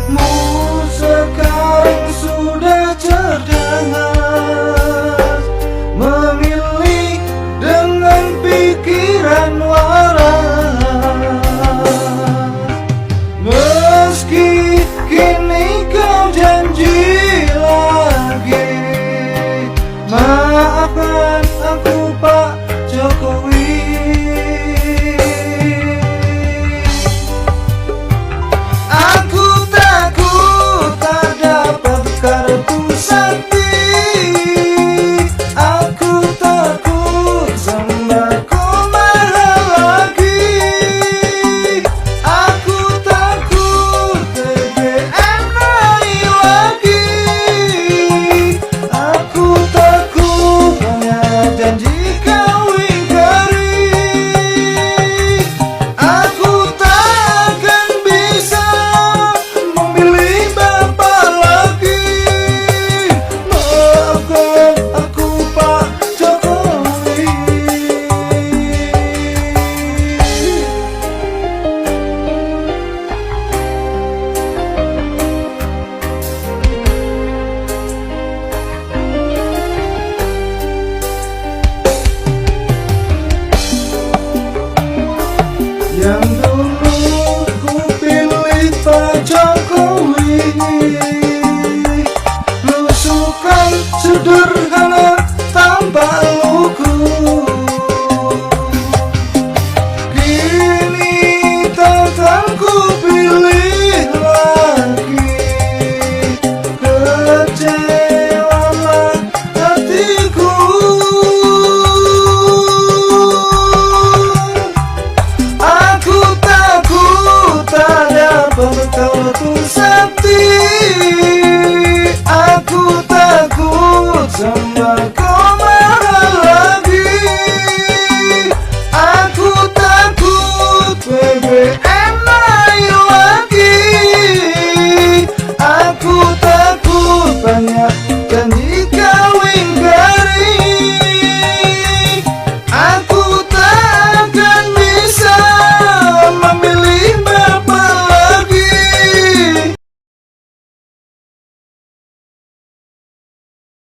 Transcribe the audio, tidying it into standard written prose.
Kamu sekarang sudah cerdas, memilih dengan pikiran waras. Meski kini kau janji lagi, maafkan aku Pak Jokowi. Aku takut tak dapat kartu sakti, aku takut sembako mahal lagi, aku takut BBM naik lagi, aku takut banyak janji kau ingkari. Aku tak akan bisa memilih Bapak lagi. Maafkan aku Pak Jokowi. Yang dulu ku pilih Pak Jokowi, belusukan sederhana